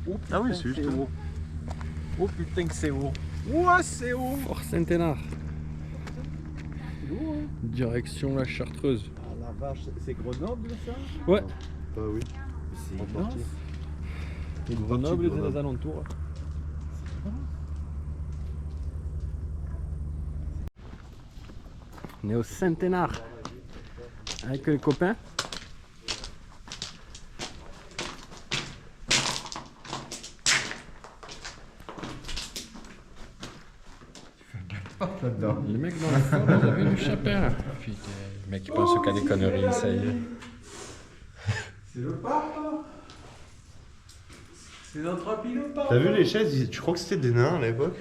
Oh, Ah oui, putain, c'est juste. haut. Oh putain que c'est haut. Ouah, c'est haut. Fort Saint-Hénard. C'est lourd, hein. Direction la Chartreuse. Ah la vache, c'est Grenoble ça? Ouais. Bah oui. C'est En immense. partie. Et Une Grenoble partie et de les Grenoble. alentours. On est au Saint-Hénard. Avec les copains. Là-dedans. Les mecs dans le fort, ils avaient du chapin. Putain, le mec il pense qu'à des conneries, ça y est. C'est le pape. C'est notre pilote. T'as vu les chaises, tu crois que c'était des nains à l'époque?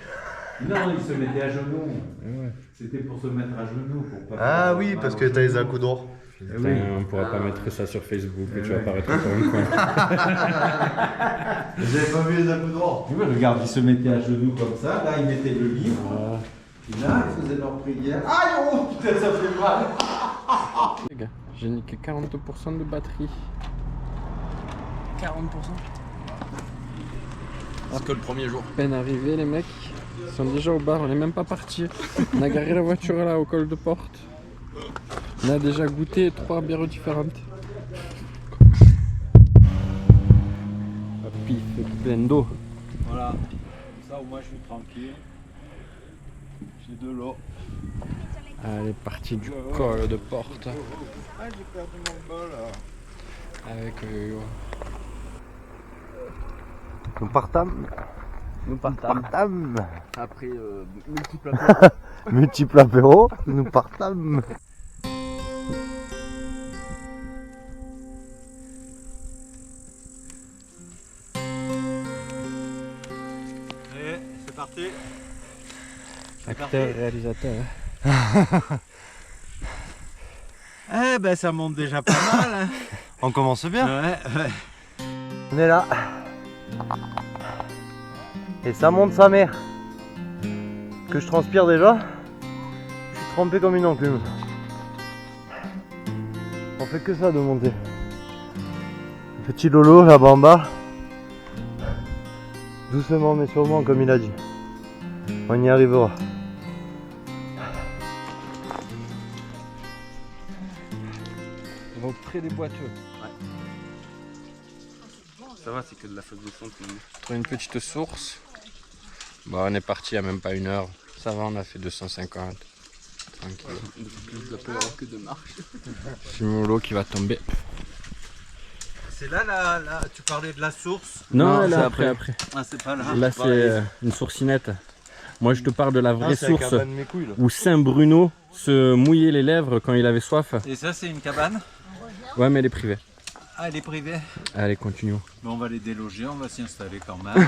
Non, il se mettait à genoux. Ouais. C'était pour se mettre à genoux. Pour pas Ah faire oui, mal parce aux que t'as les genoux. accoudants. Putain, oui. on pourra pas mettre ça sur Facebook et tu vas ouais. apparaître dans un coin. Vous avez pas vu les accoudants? Oui, regarde, ils se mettaient à genoux comme ça. Là, ils mettaient le livre. Voilà. Et là, ils faisaient leur prière. Aïe, oh putain, ça fait mal. Les gars, j'ai niqué 40% de batterie. 40%. C'est que le premier jour. Peine arrivée, les mecs. Ils sont déjà au bar, on n'est même pas parti. On a garé la voiture là au col de porte. On a déjà goûté 3 bières différentes. Pif, plein d'eau. Voilà. Comme ça, au moins, je suis tranquille. J'ai de l'eau. Elle est partie du col de porte. Ah, j'ai perdu mon bol. Avec Nous partâmes. Nous partâmes. Partâmes. Après multiples apéros. Multiple apéro, nous partâmes. Allez, c'est parti. acteur, réalisateur. Eh ben, ça monte déjà pas mal. Hein. On commence bien. Ouais, ouais. On est là. Et ça monte sa mère. Que je transpire déjà. Je suis trempé comme une enclume. On fait que ça de monter. Petit Lolo là-bas en bas. Doucement mais sûrement comme il a dit. On y arrivera. On va au près des boiteux. Ça va, c'est que de la fausse descente. Trouver une petite source. Bon, on est parti il n'y a même pas une heure. Ça va, on a fait 250. Tranquille. Plus d'apéros que de marche. Simolo qui va tomber. C'est là, là, tu parlais de la source. Non, Non, là, c'est après. Ah, c'est pas là. Là, c'est une sourcinette. Moi, je te parle de la vraie source Mes couilles, là. où Saint Bruno se mouillait les lèvres quand il avait soif. Et ça, c'est une cabane. Ouais, mais elle est privée. Ah, elle est privée. Allez, continuons. Bon, on va les déloger, on va s'y installer quand même.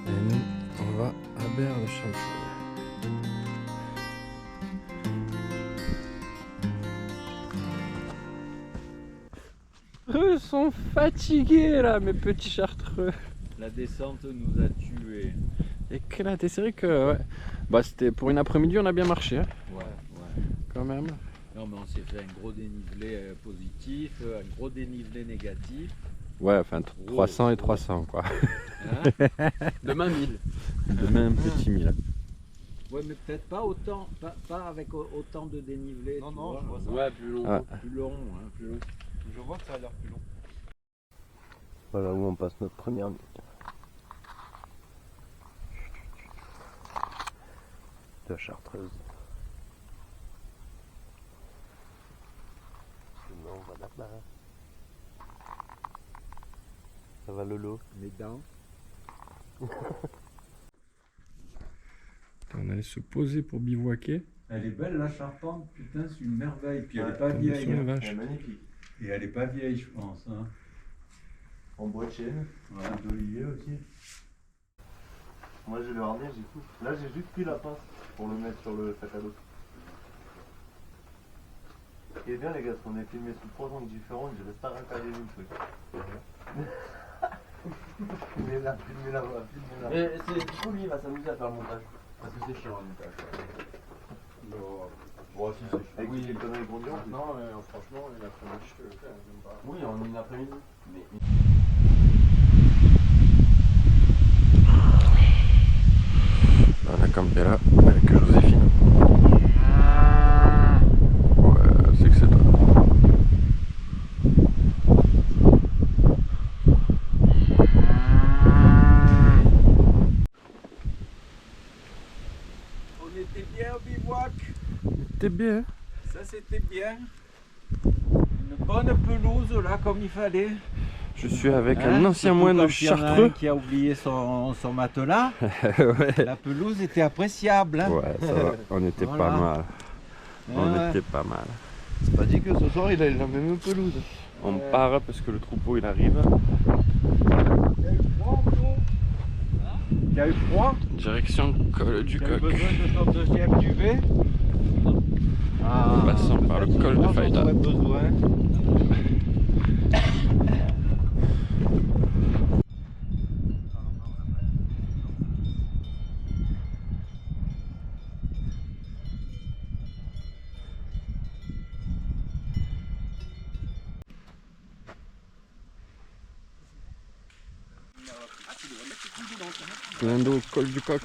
Et nous, on va à Berle-Champ-Chaude. Eux sont fatigués là, mes petits chartreux. La descente nous a tués. Éclaté, c'est vrai que ouais. Bah, c'était pour une après-midi, on a bien marché hein, Ouais, ouais. quand même. Non, mais on s'est fait un gros dénivelé positif, un gros dénivelé négatif. Ouais, enfin 300 et 300 quoi. Hein. Demain 1000. Demain un petit mille. Ouais, mais peut-être pas autant, pas avec autant de dénivelé. Non, tu non, vois. je vois ça. Ouais, plus long. Ah. Plus long, hein, plus long. Je vois que ça a l'air plus long. Voilà où on passe notre première nuit. De Chartreuse. Sinon, on va là-bas. Ça va Lolo? Les dents. On allait se poser pour bivouaquer. Elle est belle la charpente, putain, c'est une merveille. Puis elle Ouais, est pas Tombé vieille. sur les Hein. vaches. magnifique. Et elle est pas vieille, je pense. Hein. En bois de chêne, Ouais. d'olivier aussi. Moi j'ai le harnais, j'ai tout. Là j'ai juste pris la pince pour le mettre sur le sac à dos. qui est bien les gars, c'est qu'on est filmé sous 3 angles différents, je reste à recaler le truc. Filmez là, filmez là, voilà, filmez là. Et c'est du coup lui il va s'amuser à faire le montage. Parce que c'est chiant le montage. Bon, si c'est Avec oui, les conneries qu'on dit. non, franchement, une après-midi, je te le fais. Même pas. Oui, en une après-midi. Mais... On a campé là avec Joséphine. Ouais, c'est que c'est toi. On était bien au bivouac. T'es bien. Ça, c'était bien. Une bonne pelouse là, comme il fallait. Je suis avec un Hein, ancien surtout moine de quand il y en a un Chartreux. qui a oublié son matelas. Ouais. La pelouse était appréciable. Hein. Ouais, ça va. On était Voilà. pas mal. On Ouais. était pas mal. C'est pas dit que ce soir il a la même pelouse. On part parce que le troupeau il arrive. Tu as eu froid? Direction col du Tu as eu Coq. besoin de ton deuxième duvet? Passons par le col de Faïda. J'en aurais besoin. Plein d'eau au col du Coq.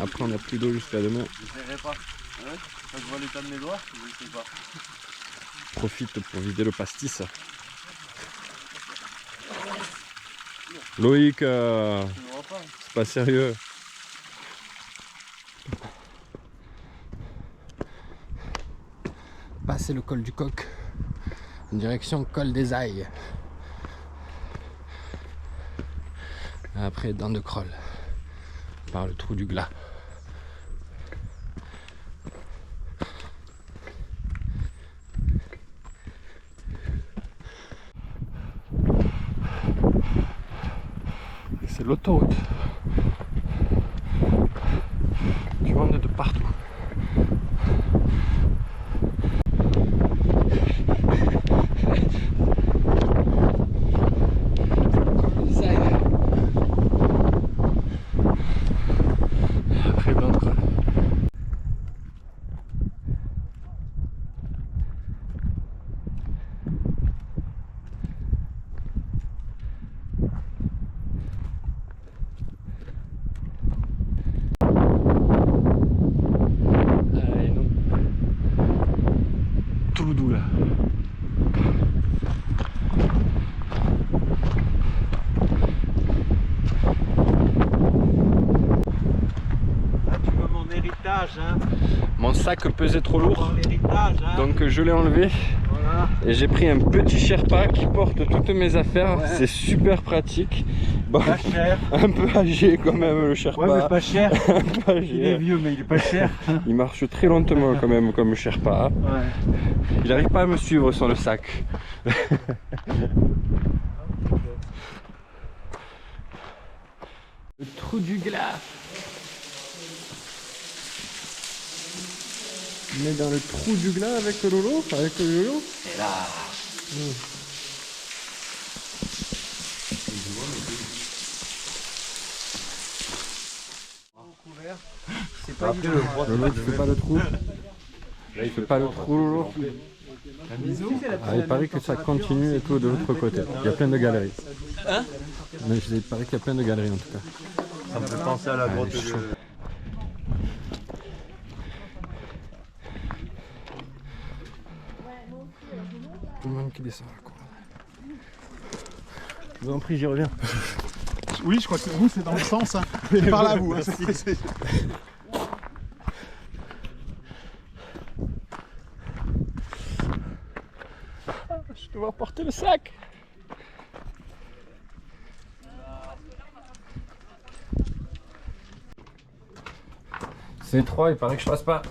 Après on n'a plus d'eau jusqu'à demain. Je verrai pas. Ouais. Quand je vois l'état de mes doigts, je ne sais pas. Profite pour vider le pastis. Loïc, Tu ne vois pas. c'est pas sérieux. Passer le col du Coq. En direction col des Ailles. Après dents de Croll. Par le trou du Glas. C'est l'autoroute. Du monde de partout. Après blanc de Croll. Allez, non. Tout doux là. Ah, tu veux mon héritage, hein? Mon sac pesait trop lourd, Mon héritage, hein? donc je l'ai enlevé Voilà. et j'ai pris un petit Sherpa qui porte toutes mes affaires. Ouais. C'est super pratique. Bon, Pas cher. un peu âgé quand même le Sherpa. Ouais, mais pas cher. Un peu âgé. Il est vieux, mais il est pas cher. Il marche très lentement quand même comme Sherpa. Ouais. Il n'arrive pas à me suivre sur le sac. Le trou du Glas. On est dans le trou du Glas avec le Lolo, avec le Lolo. Et là. C'est pas Après, le froid, Lolo, tu fais pas le trou. Tu fais pas le trou, Lolo. Ah, il paraît que ça continue et tout de l'autre côté. Il y a plein de galeries. Hein? Mais il paraît qu'il y a plein de galeries en tout cas. ça me fait penser à la grotte chaud. de... Tout le monde qui descend à la cour. Je vous en prie, j'y reviens. Oui, je crois que vous, c'est dans le sens. Hein. C'est par là, vous. Hein. Je vais devoir porter le sac. C'est étroit, il paraît que je passe pas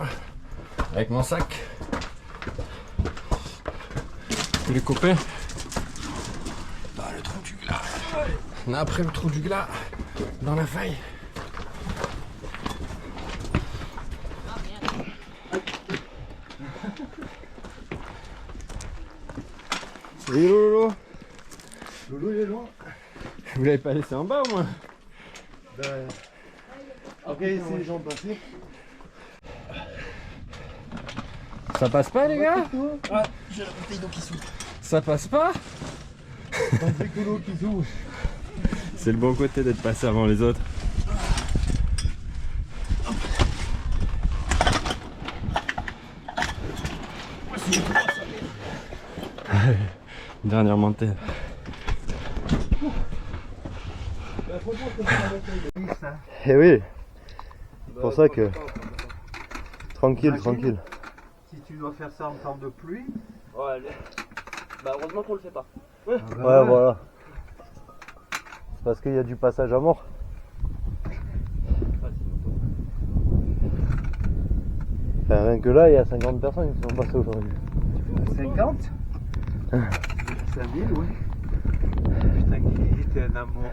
avec mon sac. Et les copains. Dans le trou du Glas. On a après le trou du Glas, dans la faille. Et Lolo, Lolo il est loin. vous l'avez pas laissé en bas au moins? Ben... Après ici les gens passent. Ça passe pas les gars? Ah, j'ai la bouteille d'eau qui s'ouvre. Ça passe pas? C'est écolo qui s'ouvre. C'est le bon côté d'être passé avant les autres. Dernière montée. Eh oui, c'est pour ça que... Tranquille, tranquille. Si tu dois faire ça en temps de pluie, Ouais, bah heureusement qu'on le fait pas. Ouais, voilà. C'est parce qu'il y a du passage à mort. Enfin, rien que là, il y a 50 personnes qui sont passées aujourd'hui. 50 5000, oui. Putain, qui était un amour.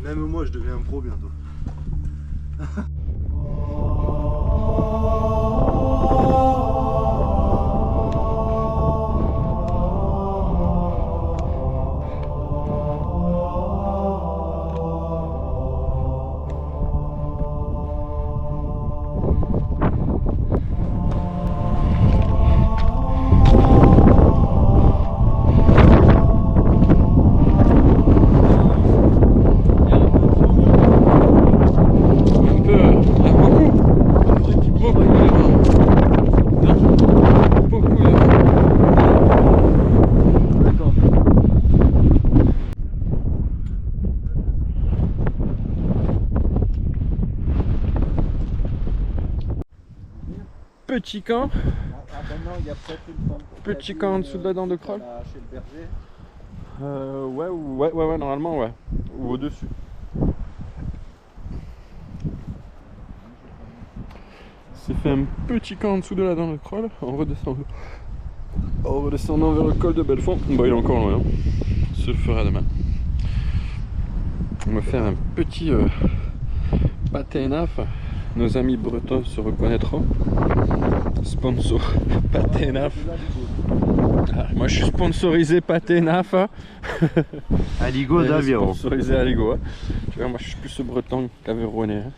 Même moi, je deviens un pro bientôt. Petit camp, Ah ben non, il y a peut-être une pompe. petit camp en dessous de la dent de Kroll. Chez le berger. Ouais, normalement ouais. Ou au-dessus. C'est fait un petit camp en dessous de la dent de Kroll, en redescendant vers le col de Belfond. Bon, il est encore loin, hein. Se le fera demain. On va faire un petit pâté naf. Nos amis bretons se reconnaîtront. Sponsor pâté naf. Ah, moi je suis sponsorisé pâté naf. Aligo d'Aveyron. Sponsorisé Aligo. Hein. Tu vois, moi je suis plus breton qu'aveyronais. Hein.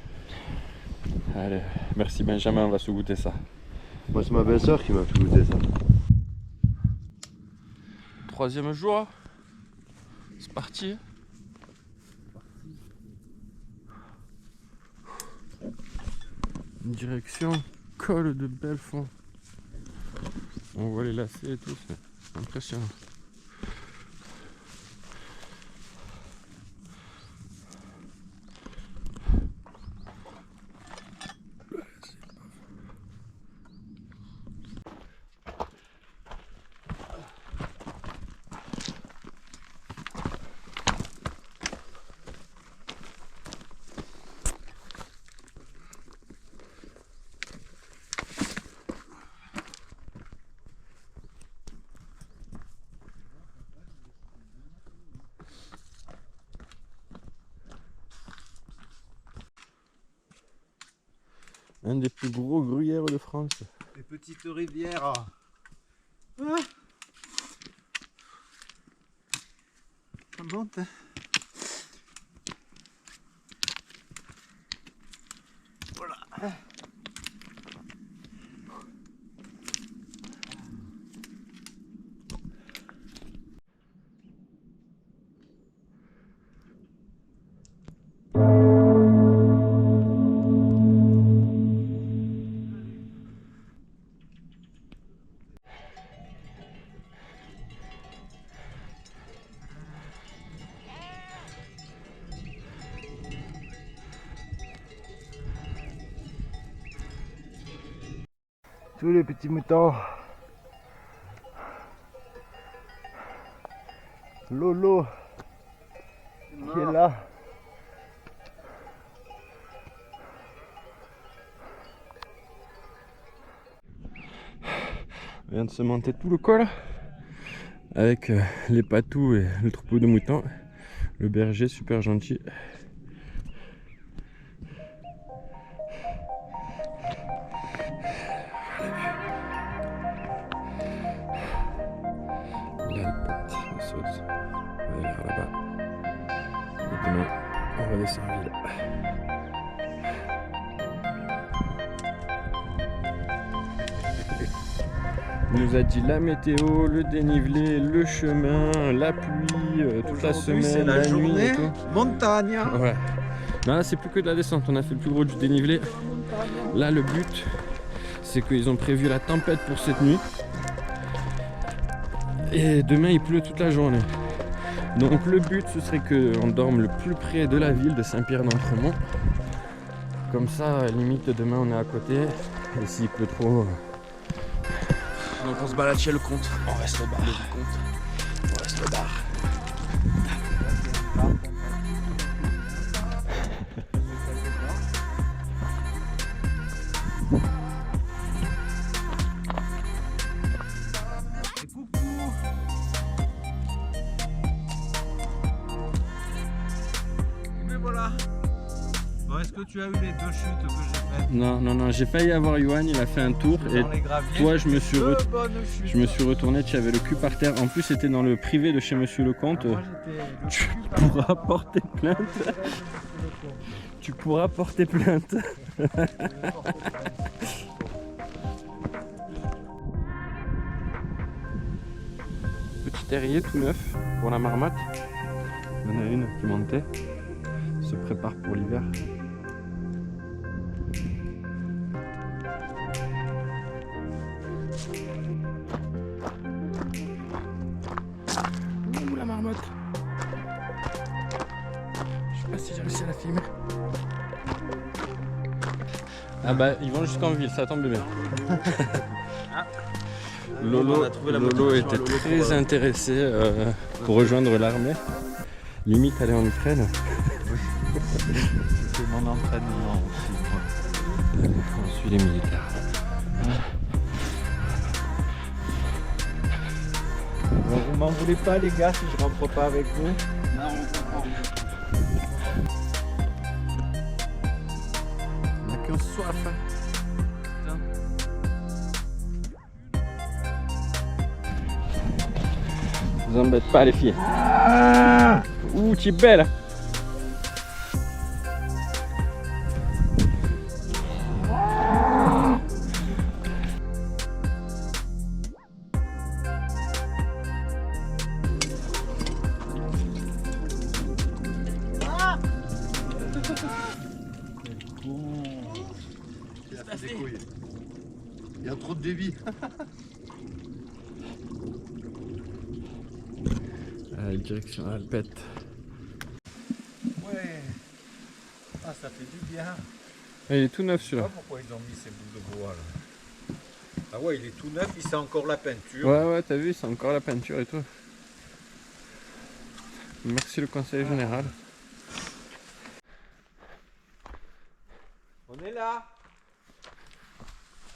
Allez, merci Benjamin, on va se goûter ça. Moi c'est ma belle-sœur qui m'a fait goûter ça. Troisième jour. C'est parti. Direction col de Belfond. On voit les lacets et tout, c'est impressionnant. Un des plus gros gruyères de France. Les petites rivières. Ça monte. Voilà. Tous les petits moutons. Lolo qui est là. On vient de se monter tout le col. avec les patous et le troupeau de moutons. Le berger super gentil. L'Alpette, la sauce. On va vers là-bas. Et demain, on redescend en ville. Il nous a dit la météo, le dénivelé, le chemin, la pluie, toute la semaine, c'est la nuit et journée tout. montagne. Ouais. Non, là c'est plus que de la descente, on a fait le plus gros du dénivelé. Là le but c'est qu'ils ont prévu la tempête pour cette nuit. Et demain il pleut toute la journée. Donc le but ce serait qu'on dorme le plus près de la ville de Saint-Pierre-d'Entremont. Comme ça limite demain on est à côté. Et s'il pleut trop... Donc on se balade chez le comte. On reste au bar. On reste au bar. Mais voilà. Bon, est-ce que tu as eu les 2 chutes que j'ai faites Non, j'ai failli avoir Yohan, il a fait un tour et dans les graviers? toi je me suis, Deux bonnes chutes. je me suis retourné, tu avais le cul par terre. En plus c'était dans le privé de chez Monsieur Lecomte. Moi, Tu pourras porter plainte. Tu pourras porter plainte. Petit terrier tout neuf pour la marmotte. Il y en a une qui montait. Se prépare pour l'hiver. Ouh la marmotte. Je sais pas si j'ai réussi à la filmer. Ah bah ils vont jusqu'en ville, ça tombe bien. Lolo était très intéressé pour rejoindre l'armée. Limite aller en Ukraine. C'est mon entraînement aussi. On suit les militaires. Bon, vous m'en voulez pas les gars si je rentre pas avec vous? Non, On a qu'un soif. Vous embêtez pas les filles. Ouh, tu es belle. Il y a trop de débit. Direction Alpette. Ouais. Ah, ça fait du bien. Il est tout neuf Je sais celui-là. pas pourquoi ils ont mis ces bouts de bois là. Ah ouais, il est tout neuf, il sent encore la peinture. Ouais, t'as vu, c'est encore la peinture et tout. Merci le conseil général. On est là.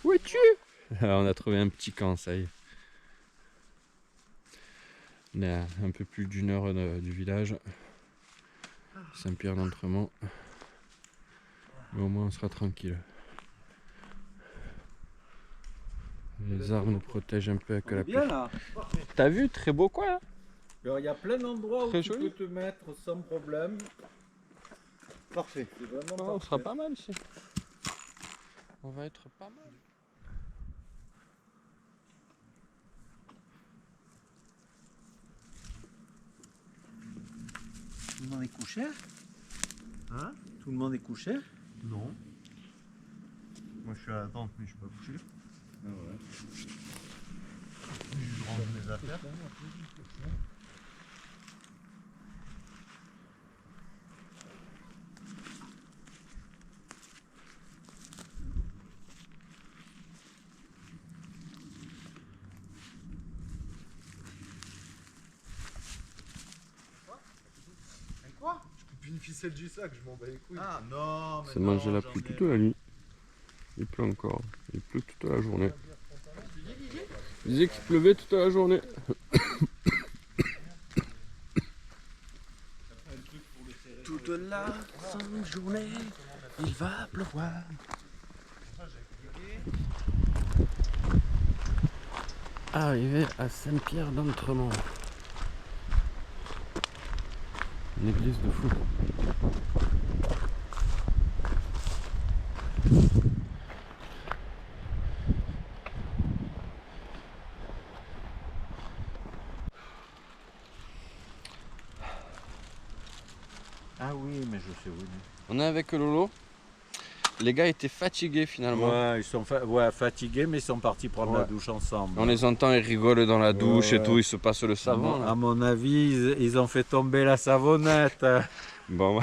Où es-tu? On a trouvé un petit camp, ça y est. On est à un peu plus d'une heure du village. Saint-Pierre-d'Entremont. Mais au moins on sera tranquille. Les arbres nous protègent un peu avec la pluie. Bien là. T'as vu, très beau quoi. Alors, il y a plein d'endroits où Très tu joli. peux te mettre sans problème. Parfait. C'est vraiment Oh, on parfait. sera pas mal ici. On va être pas mal. Tout le monde est couché? Hein? Tout le monde est couché? Non. Moi je suis à la tente, mais je suis pas couché. Ah ouais. Je range mes affaires. Quoi? Je coupe une ficelle du sac, je m'en bats les couilles. Ah non, mais C'est non, manger la j'en pluie ai- toute la nuit. Il pleut encore. Il pleut toute la journée. Il disait qu'il pleuvait toute la journée. la fin de journée, il va pleuvoir. Arrivé à Saint-Pierre d'Entremont. Une église de fou. Ah oui, mais je sais où. On est avec Lolo. Les gars étaient fatigués finalement. Ouais, ils sont fatigués, mais ils sont partis prendre la douche ensemble. On les entend, ils rigolent dans la douche Ouais. et tout, ils se passent le savon. là. À mon avis, ils ont fait tomber la savonnette. Bon,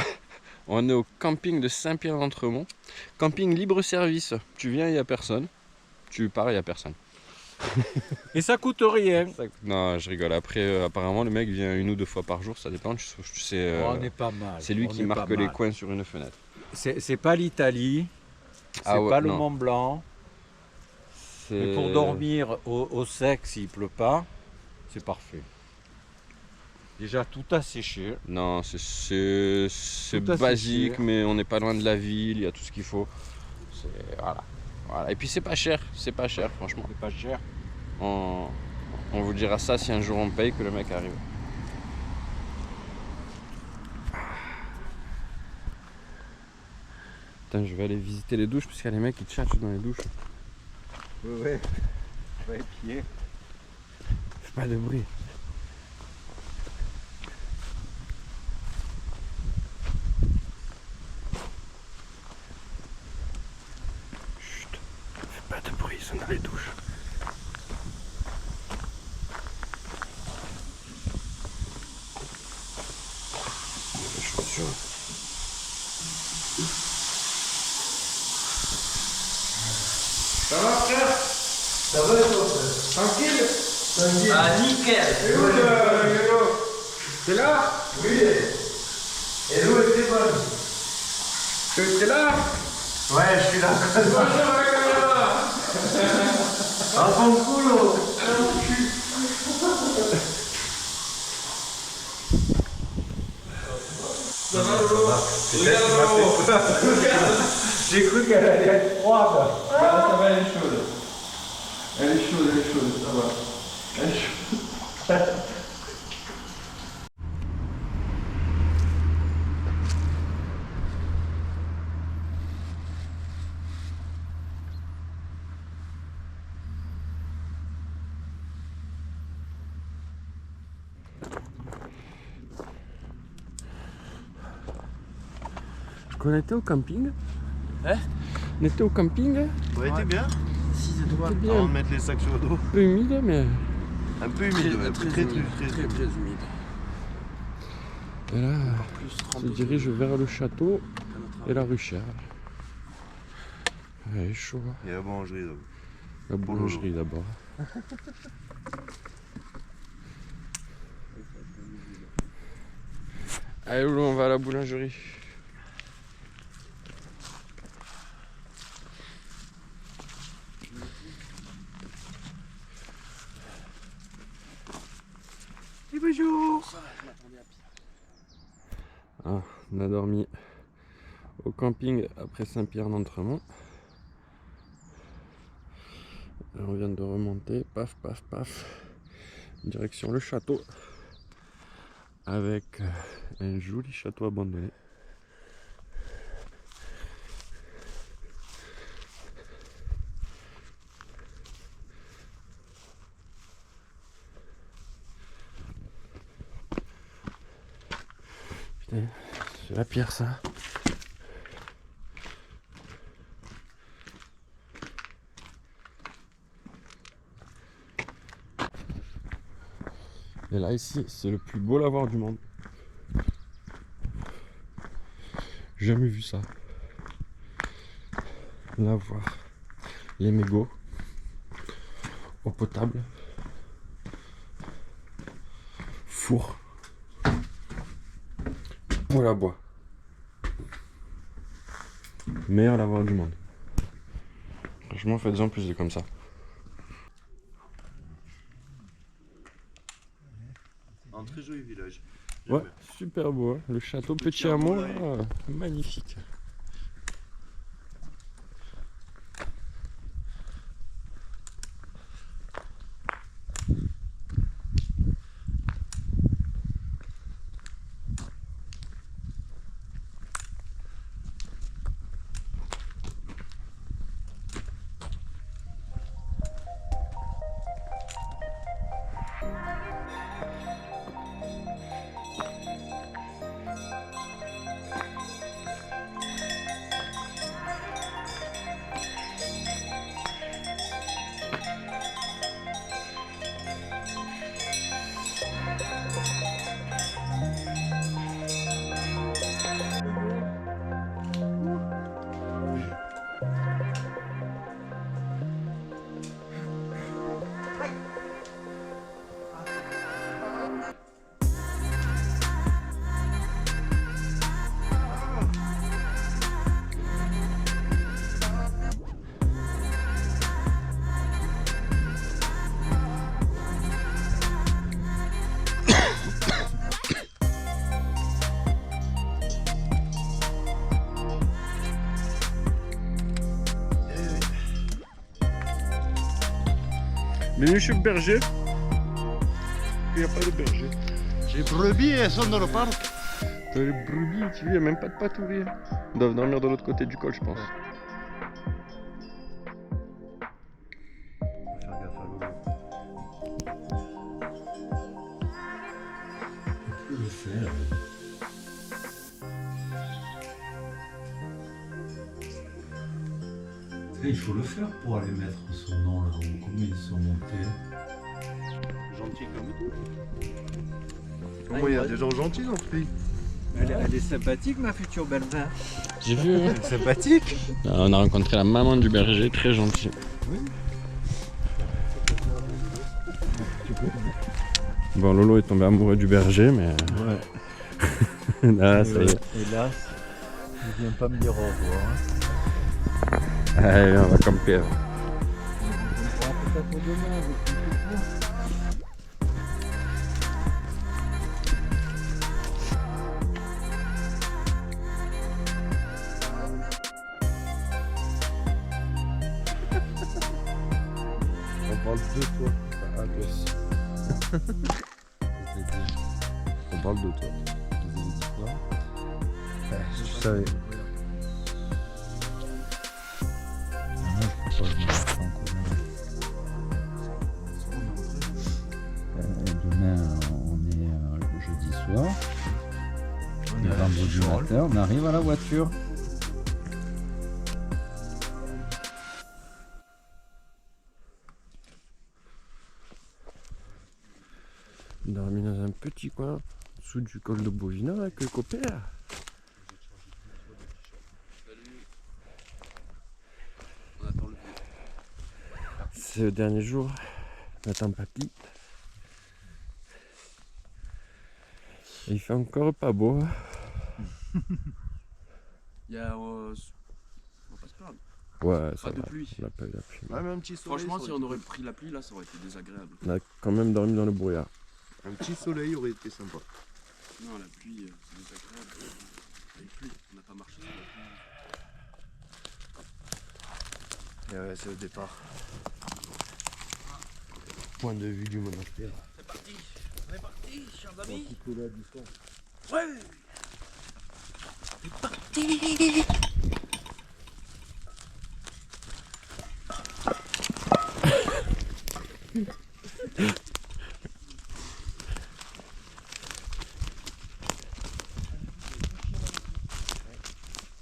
on est au camping de Saint-Pierre d'Entremont. Camping libre-service. Tu viens, il n'y a personne. Tu pars, il n'y a personne. Et ça coûte rien. Non, je rigole. Après, apparemment, le mec vient 1 ou 2 fois par jour, ça dépend. Tu sais, On est pas mal. c'est lui On qui est marque pas les mal. coins sur une fenêtre. C'est pas l'Italie, c'est Ah ouais, pas le non. Mont Blanc. Et pour dormir au sec, s'il pleut pas, c'est parfait. Déjà tout a séché. Non, c'est Tout à basique, séché. mais on n'est pas loin de la ville, il y a tout ce qu'il faut. Voilà. Et puis c'est pas cher, franchement. C'est pas cher. On vous dira ça si un jour on paye que le mec arrive. Putain, je vais aller visiter les douches parce qu'il y a les mecs qui tchatchent dans les douches. Ouais. Va épier. Fais pas de bruit. Chut, fais pas de bruit, ils sont dans les douches. Les chaussures. Ah, nickel. T'es là? Oui. Et l'eau était bonne. T'es là? Ouais, je suis là. Bonjour la caméra. Ah, ton culo. Ça va, Lolo? J'ai cru qu'elle allait être froide. Ah, ça va, elle est chaude. Elle est chaude, ça va. Elle est chaude. On était au camping. Hein? On était au camping, Ouais, t'es bien? c'était bien, On va un mettre les sacs sur le dos. peu humide, mais Un peu humide, ouais. Très humide. et là, Plus on 30 se dirige vers le château et la ruchère. Ouais, chaud. Et la boulangerie, là. La boulangerie d'abord. Allez, Loulou, on va à la boulangerie. Ah, on a dormi au camping après Saint-Pierre d'Entremont. Et on vient de remonter, paf, paf, paf, direction le château avec un joli château abandonné. Putain, c'est la pierre ça. Et là ici, c'est le plus beau lavoir du monde. Jamais vu ça. Lavoir, les mégots, eau potable, four, pour la bois. Meilleur lavoir du monde. Franchement, faites-en plus de comme ça. Un très joli village. Ouais, super beau, hein. Le château Petit Hameau, là, magnifique. Bienvenue chez le berger. Il n'y a pas de berger. Les brebis, elles sont dans le parc. Les brebis, tu vois, il n'y a même pas de patrouille. Ils doivent dormir de l'autre côté du col, je pense. Il faut le faire pour aller mettre son nom là-haut. Comment ils sont montés? Gentil comme tout. Comment il y a des gens gentils dans ce pays? Elle est sympathique, ma future belle-mère. J'ai vu, hein. Sympathique. On a rencontré la maman du berger, très gentille. Oui. Bon, Lolo est tombé amoureux du berger, mais... Ouais. Ah, ça y est. Hélas, il vient pas me dire au revoir. Allez, on va camper. On pourra peut-être demain avec une On parle de toi. Ah, toi aussi. On parle de toi. Vous avez dit quoi? Si tu savais. Moi, je propose de mettre en commun. Demain, on est le jeudi soir. Le vendredi matin, on arrive à la voiture. On a dormi dans un petit coin, sous du col de Bovina avec le copain. On attend le C'est le dernier jour. On attend papy. Et il fait encore pas beau. Il y a. On va pas se plaindre. Ouais, ça Pas de va. pluie. On a pas eu la pluie. Ouais, mais un petit soleil. Franchement, ça si aurait on été aurait pris la pluie, là, ça aurait été désagréable. On a quand même dormi dans le brouillard. Un petit soleil aurait été sympa. Non, la pluie, c'est désagréable. Avec pluie, on n'a pas marché sous la pluie. Et ouais, c'est le départ. Point de vue du monastère. C'est parti, on est parti, chers amis.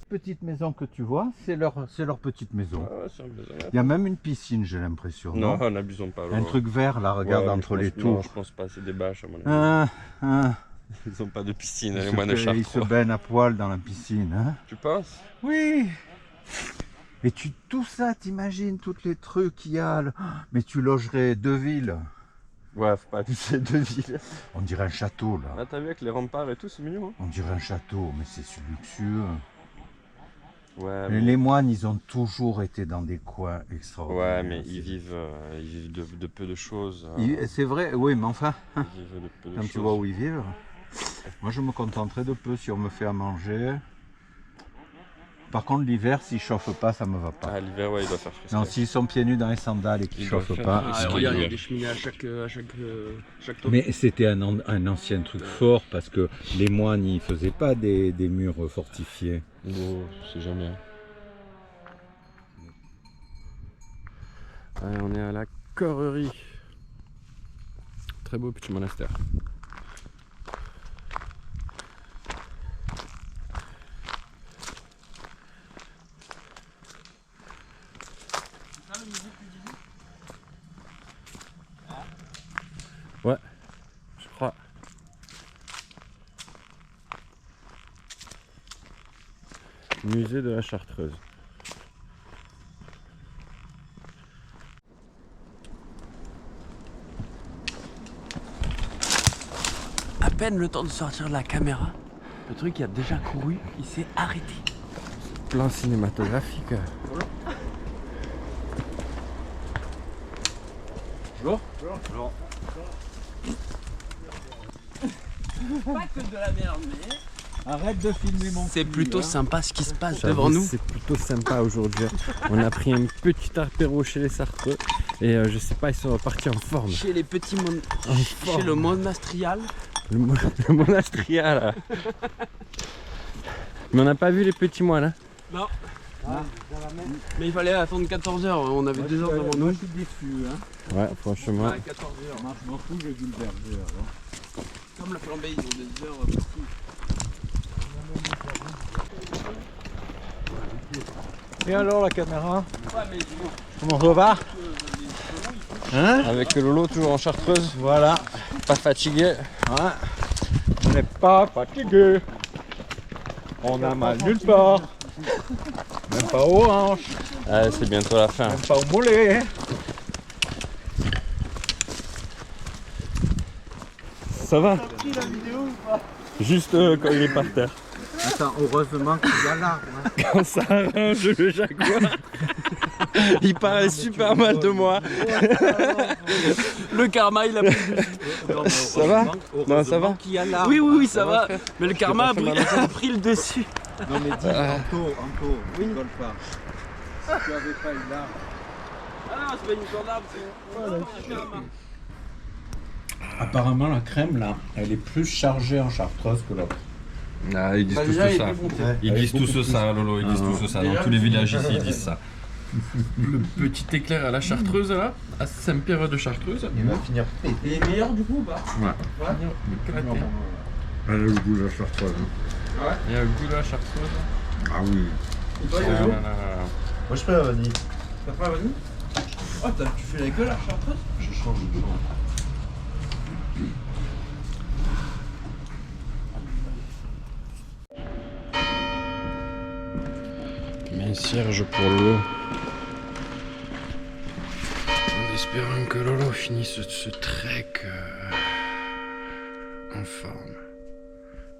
Petite maison que tu vois, c'est leur petite maison. ouais, c'est un peu ça. Il y a même une piscine, j'ai l'impression. Non, n'abusons pas. Un truc vert là, regarde Ouais, entre je les pense- tours. Non, je pense pas, c'est des bâches à mon avis. Ils ont pas de piscine, Ils les se moines de ba- ils se Chartres. baignent à poil dans la piscine. Hein. Tu penses? Oui. Et tout ça, t'imagines, tous les trucs qu'il y a. Mais tu logerais 2 villes. Ouais, faut pas abuser de ville. On dirait un château là. Là, t'as vu avec les remparts et tout, c'est mignon. Hein. On dirait un château, mais c'est luxueux. Ouais, Les moines, ils ont toujours été dans des coins extraordinaires. ouais, mais ils vivent de peu de choses. C'est vrai, oui, mais enfin, Ils vivent de peu de quand choses. tu vois où ils vivent. Moi je me contenterai de peu si on me fait à manger. Par contre l'hiver s'ils chauffent pas ça me va pas. Ah l'hiver ouais il doit faire frisquet. Non s'ils sont pieds nus dans les sandales et qu'ils chauffent pas. Il y a des cheminées à chaque taux. Mais c'était un ancien truc fort parce que les moines ils faisaient pas des murs fortifiés. Bon, c'est jamais. Allez, on est à la Correrie. Très beau petit monastère. Ouais, je crois. Musée de la Chartreuse. À peine le temps de sortir de la caméra, le truc il a déjà couru, il s'est arrêté. Plan cinématographique. Bonjour. Pas que de la merde, mais Arrête de filmer mon c'est cul, plutôt hein. sympa ce qui se passe J'avoue, devant nous. c'est plutôt sympa aujourd'hui. On a pris un petit apéro chez les Sartreux et je sais pas, ils sont repartis en forme. Chez les petits forme. chez le monastrial. Le monastria là. Mais on n'a pas vu les petits moines là. Non. Mais il fallait attendre 14h, on avait 2 heures devant nous. Je suis déçu. Hein. Ouais, franchement. À 14h. Moi je m'en fous, j'ai vu le berger alors. Comme la flambée, ils ont des heures précises. Et alors la caméra? Ouais, mais Comment ça va? Hein? Avec Lolo toujours en chartreuse, Voilà. pas fatigué. Hein? On n'est pas fatigué. On a mal nulle part. Même pas aux hanches. Ah, c'est bientôt la fin. Même pas au mollet. Ça va? Juste quand il est par terre. Attends, heureusement qu'il y a l'arbre. Hein. Quand ça arrange le jaguar. Il parlait super mal de moi. le karma, il a pris. Ça va? Non, ça va? Qu'il y a l'arbre. Oui, ça va. Mais le karma pas fait a pris le dessus. Non mais dis, Anto, rigole pas. Si tu avais pas eu l'arbre. Ah non, c'est pas une histoire d'arbre, c'est le karma. Apparemment la crème là, elle est plus chargée en chartreuse que l'autre. Ah, ils disent Bah, tous déjà, il ça. était bon. Ils disent tous ça, Lolo, ils disent tous ça. Dans tous les villages ici, ils disent ça. Le petit éclair à la Chartreuse là, à Saint-Pierre de Chartreuse. Il va finir pété. Il est meilleur du coup ou pas? Ouais. Éclaté. Elle a le goût de la chartreuse. Il y a le goût de la Chartreuse. Ah oui. Et toi, Ah, Yoyo? là, là, là. Moi je préfère la vanille. T'as pas la vanille? Oh, tu fais la gueule à la chartreuse? Je change de genre. Mais Serge pour l'eau. En espérant que Lolo finisse ce trek en forme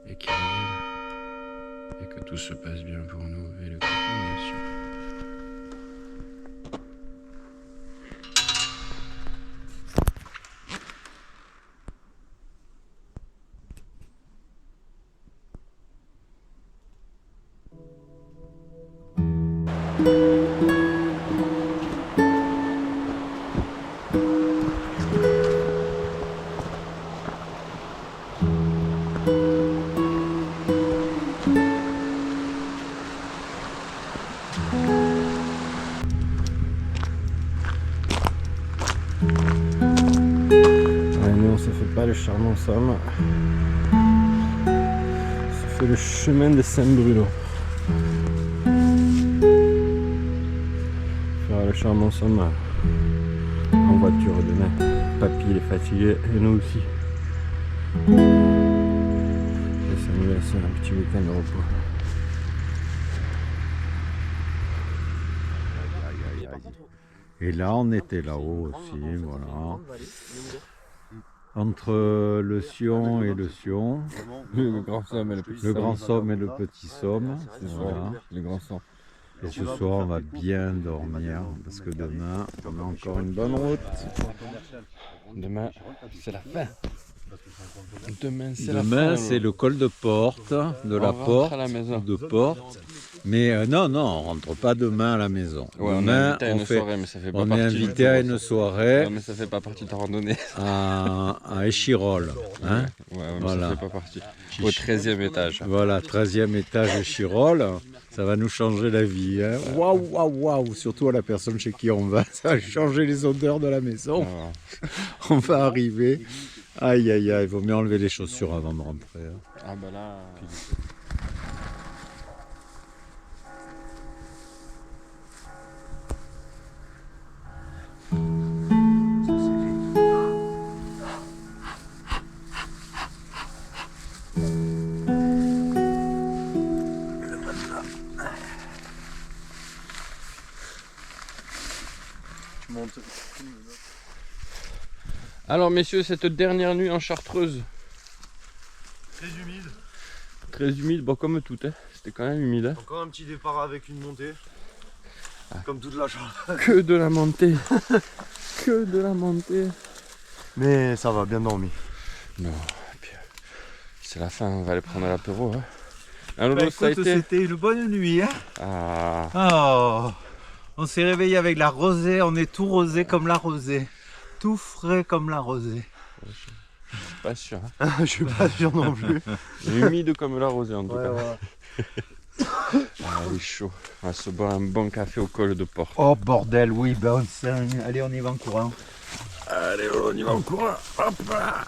et qu'il revienne et que tout se passe bien pour nous et le copain bien sûr. Nous on se fait pas le charmant somme. On se fait le chemin de Saint-Bruno. Faire le charmant somme en voiture demain. Papy il est fatigué et nous aussi. Et ça nous laisse un petit week-end de repos. Et là on était là-haut aussi, voilà. Entre le Sion et le Sion. Le grand somme et le petit Le grand somme et le petit somme. Voilà. Le grand somme. Et ce soir on va bien dormir parce que demain on a encore une bonne route. Demain, c'est la fin. Demain, c'est la Demain, fin, c'est le col de porte, de la rentre porte, à la maison. de porte. Mais non, on rentre pas demain à la maison. Ouais, on est Demain, invité à une soirée, mais ça fait pas on est partie invité à une soirée Non, mais ça fait pas partie de ta randonnée. à Échirol. Hein. Ouais, mais Voilà. ça fait pas partie. Au 13e étage. Voilà, 13e étage Échirol. Ça va nous changer la vie. Hein. Waouh, waouh, waouh. Surtout à la personne chez qui on va. Ça va changer les odeurs de la maison. Ah, On va arriver. Aïe, aïe, aïe. Il vaut mieux enlever les chaussures avant de rentrer. Hein. ah bah là... Alors messieurs, cette dernière nuit en Chartreuse. Très humide. Très humide, bon comme tout, hein. C'était quand même humide. Hein. Encore un petit départ avec une montée. Comme toute la Chartreuse. Que de la montée. Que de la montée. Mais ça va, bien dormi. Non, et puis, c'est la fin, on va aller prendre l'apéro. Hein. Hein, Lolo, Bah, ça a écoute, été... c'était une bonne nuit. Hein. Ah, Oh, on s'est réveillé avec la rosée, on est tout rosé comme la rosée. Tout frais comme la rosée. pas sûr. Hein. Je suis pas sûr non plus. Humide comme la rosée en tout Ouais, cas. voilà. Ah, il est chaud. On va se boire un bon café au col de porte. Oh bordel, oui, ben allez, on y va en courant. Allez, on y va en courant. Hop là.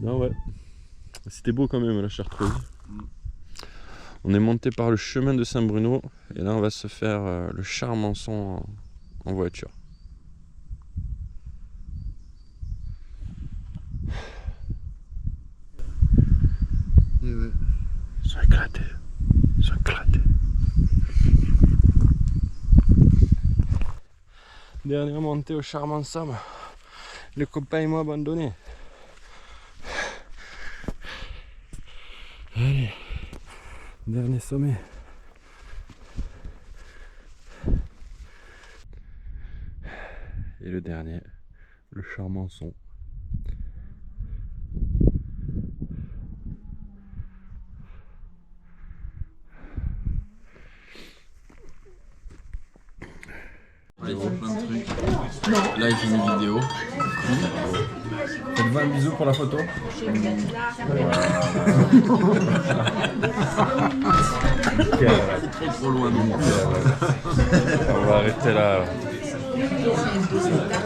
Non, ouais. C'était beau quand même la Chartreuse. On est monté par le chemin de Saint-Bruno et là on va se faire le Charmançon en voiture. Ils sont éclatés. Ils sont éclatés. Dernière montée au Charmançon. Les copains m'ont abandonné. Allez, dernier sommet. Et le dernier, le Charmançon. Là, il fait plein de trucs. Là, il fait une vidéo. Faites-vous un bisou pour la photo. C'est trop loin non plus. On va arrêter là.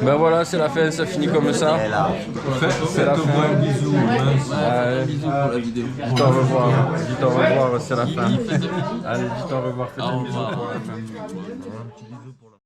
Ben voilà, c'est la fin, ça finit comme ça. C'est la fin. Un bisou. Allez, Bisou pour la vidéo. dites au revoir. Dites au revoir, c'est la fin. Allez, dites au revoir. Faites un bisou pour la fin.